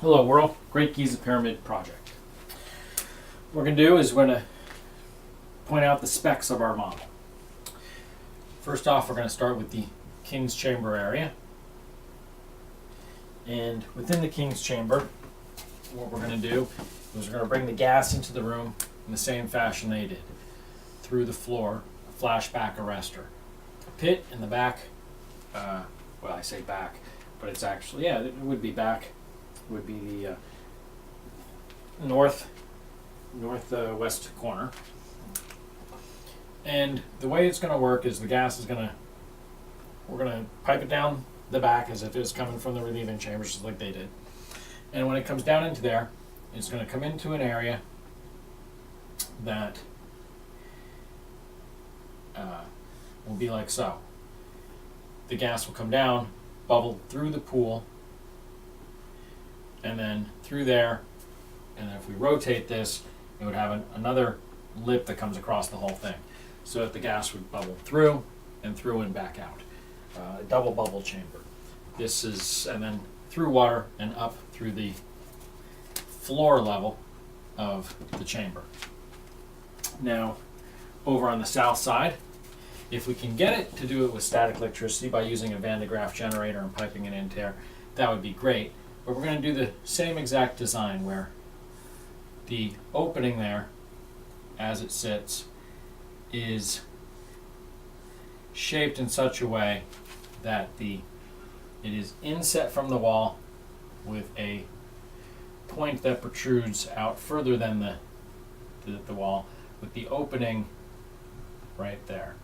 Hello world, Great Giza Pyramid project. What we're going to do is we're going to point out the specs of our model. First off, we're going to start with the King's Chamber area. And within the King's Chamber, what we're going to do is we're going to bring the gas into the room in the same fashion they did. Through the floor, a flashback arrestor. A pit in the back, well I say back, but it's actually, yeah, it would be back. Would be the northwest corner. And the way it's going to work is the gas is we're going to pipe it down the back as if it's coming from the relieving chambers, just like they did. And when it comes down into there, it's going to come into an area that will be like so. The gas will come down, bubble through the pool, and then through there, and then if we rotate this, it would have another lip that comes across the whole thing, so that the gas would bubble through and back out. A double bubble chamber. This is, and then through water and up through the floor level of the chamber. Now, over on the south side, if we can get it to do it with static electricity by using a Van de Graaff generator and piping it into there, that would be great. But we're going to do the same exact design where the opening there, as it sits, is shaped in such a way that it is inset from the wall with a point that protrudes out further than the wall, with the opening right there.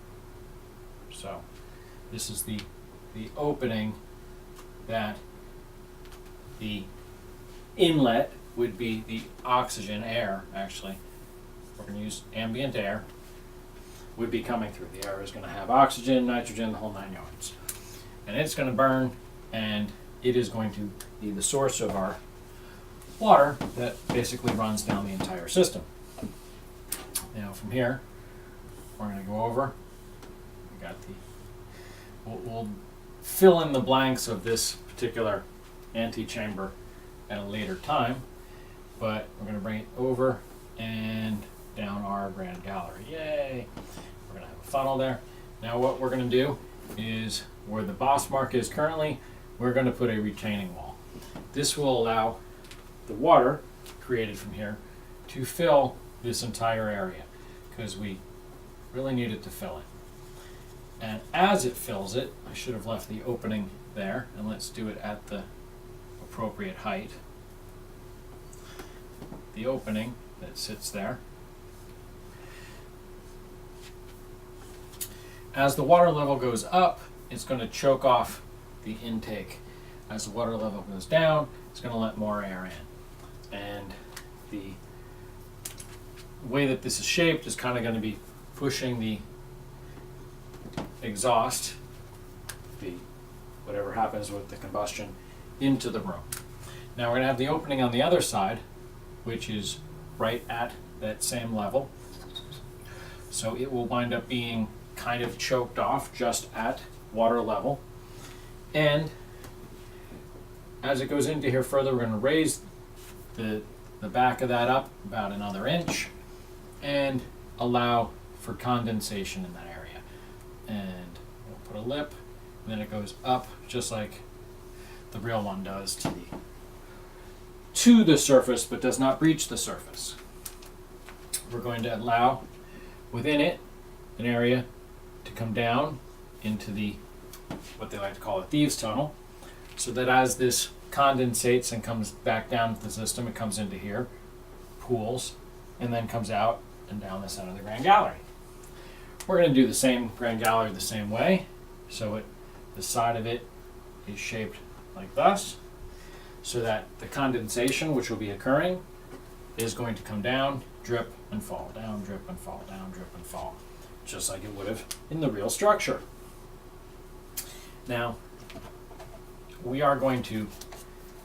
So this is the opening that the inlet would be the oxygen, air actually, we're going to use ambient air, would be coming through. The air is going to have oxygen, nitrogen, the whole 9 yards. And it's going to burn, and it is going to be the source of our water that basically runs down the entire system. Now from here, we're going to go over, we got we'll fill in the blanks of this particular antechamber at a later time, but we're going to bring it over and down our grand gallery. Yay! We're going to have a funnel there. Now what we're going to do is, where the boss mark is currently, we're going to put a retaining wall. This will allow the water created from here to fill this entire area, because we really need it to fill it. And as it fills it, I should have left the opening there, and let's do it at the appropriate height. The opening that sits there. As the water level goes up, it's going to choke off the intake. As the water level goes down, it's going to let more air in. And the way that this is shaped is kind of going to be pushing the exhaust, whatever happens with the combustion, into the room. Now we're going to have the opening on the other side, which is right at that same level. So it will wind up being kind of choked off just at water level. And as it goes into here further, we're going to raise the back of that up about another inch and allow for condensation in that area. And we'll put a lip, and then it goes up just like the real one does to the surface, but does not breach the surface. We're going to allow within it an area to come down into the, what they like to call a thieves tunnel, so that as this condensates and comes back down to the system, it comes into here, pools, and then comes out and down the center of the grand gallery. We're going to do the same grand gallery the same way, so the side of it is shaped like thus, so that the condensation, which will be occurring, is going to come down, drip and fall, down, drip and fall, down, drip and fall, just like it would have in the real structure. Now, we are going to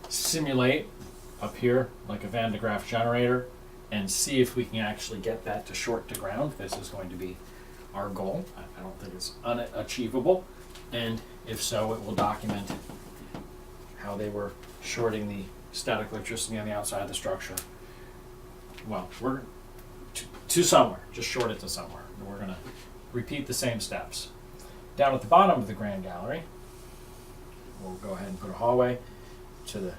simulate up here like a Van de Graaff generator and see if we can actually get that to short to ground. This is going to be our goal. I don't think it's unachievable, and if so, it will document how they were shorting the static electricity on the outside of the structure. Well, we're to somewhere, just short it to somewhere. And we're going to repeat the same steps. Down at the bottom of the grand gallery, we'll go ahead and put a hallway to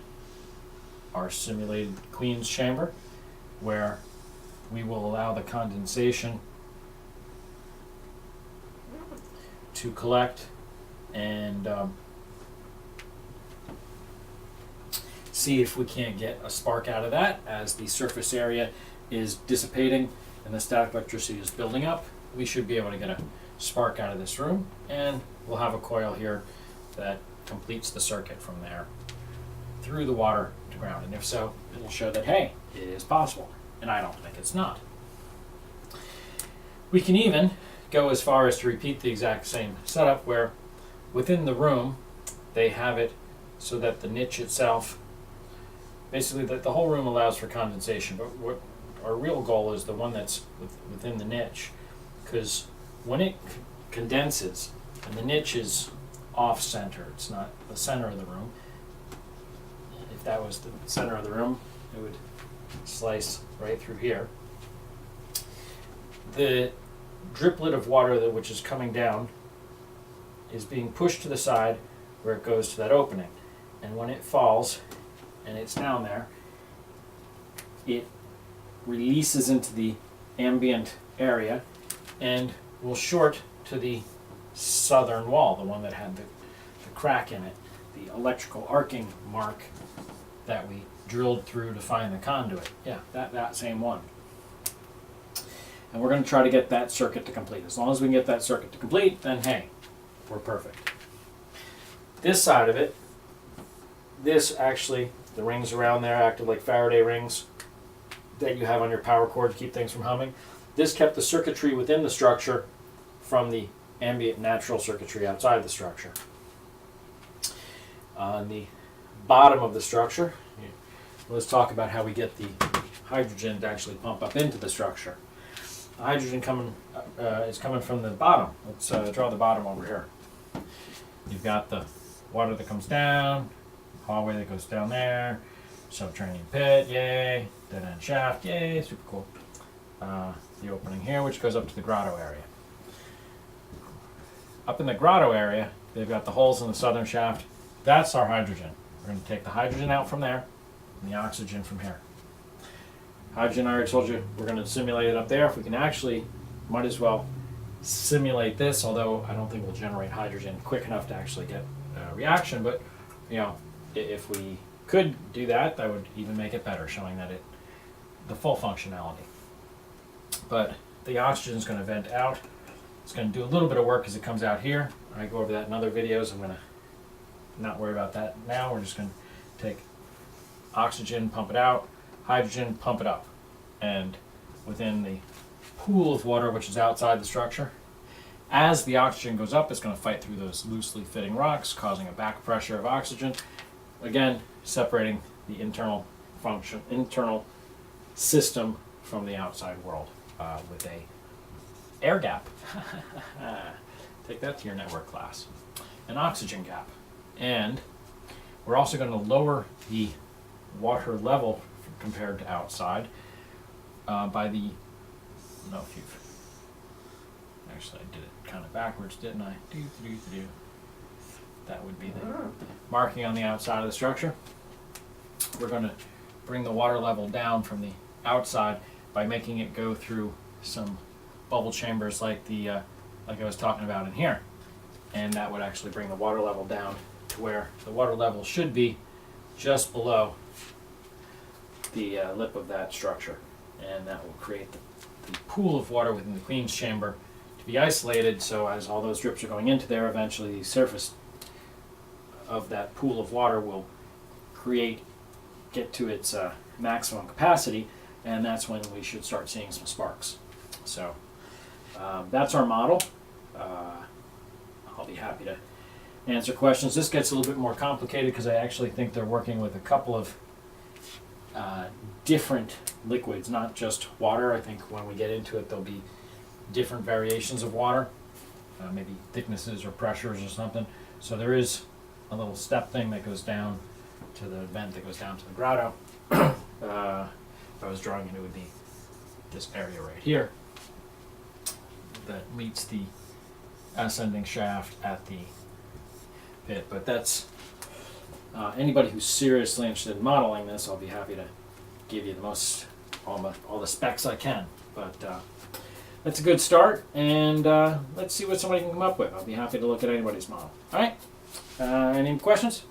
our simulated Queen's chamber, where we will allow the condensation to collect and see if we can't get a spark out of that as the surface area is dissipating and the static electricity is building up. We should be able to get a spark out of this room, and we'll have a coil here that completes the circuit from there through the water to ground. And if so, it'll show that, hey, it is possible, and I don't think it's not. We can even go as far as to repeat the exact same setup where within the room they have it so that the niche itself, basically the whole room allows for condensation, but what our real goal is the one that's within the niche, because when it condenses and the niche is off center, it's not the center of the room. If that was the center of the room, it would slice right through here. The driplet of water which is coming down is being pushed to the side where it goes to that opening, and when it falls and it's down there, it releases into the ambient area and will short to the southern wall, the one that had the crack in it, the electrical arcing mark that we drilled through to find the conduit. Yeah, that same one. And we're going to try to get that circuit to complete. As long as we can get that circuit to complete, then hey, we're perfect. This side of it, this actually, the rings around there acted like Faraday rings that you have on your power cord to keep things from humming. This kept the circuitry within the structure from the ambient natural circuitry outside the structure. On the bottom of the structure, let's talk about how we get the hydrogen to actually pump up into the structure. The hydrogen is coming from the bottom. Let's draw the bottom over here. You've got the water that comes down, hallway that goes down there, subterranean pit, yay, dead end shaft, yay, super cool. The opening here, which goes up to the grotto area. Up in the grotto area, they've got the holes in the southern shaft. That's our hydrogen. We're going to take the hydrogen out from there and the oxygen from here. Hydrogen, I already told you, we're going to simulate it up there. If we can actually, might as well simulate this, although I don't think we'll generate hydrogen quick enough to actually get a reaction, but if we could do that, that would even make it better, showing that the full functionality. But the oxygen is going to vent out. It's going to do a little bit of work as it comes out here. I go over that in other videos. I'm going to not worry about that now. We're just going to take oxygen, pump it out, hydrogen, pump it up. And within the pool of water which is outside the structure, as the oxygen goes up, it's going to fight through those loosely fitting rocks, causing a back pressure of oxygen. Again, separating the internal system from the outside world with a air gap. Take that to your network class. An oxygen gap. And we're also going to lower the water level compared to outside by the, no, if you've, actually I did it kind of backwards, didn't I? That would be the marking on the outside of the structure. We're going to bring the water level down from the outside by making it go through some bubble chambers like I was talking about in here. And that would actually bring the water level down to where the water level should be just below the lip of that structure. And that will create the pool of water within the Queen's chamber to be isolated, so as all those drips are going into there, eventually the surface of that pool of water will get to its maximum capacity, and that's when we should start seeing some sparks. So that's our model. I'll be happy to answer questions. This gets a little bit more complicated because I actually think they're working with a couple of different liquids, not just water. I think when we get into it, there'll be different variations of water, maybe thicknesses or pressures or something. So there is a little step thing that goes down to the vent that goes down to the grotto. If I was drawing it, it would be this area right here that meets the ascending shaft at the pit. But that's anybody who's seriously interested in modeling this, I'll be happy to give you all the specs I can. But that's a good start, and let's see what somebody can come up with. I'll be happy to look at anybody's model. All right, any questions?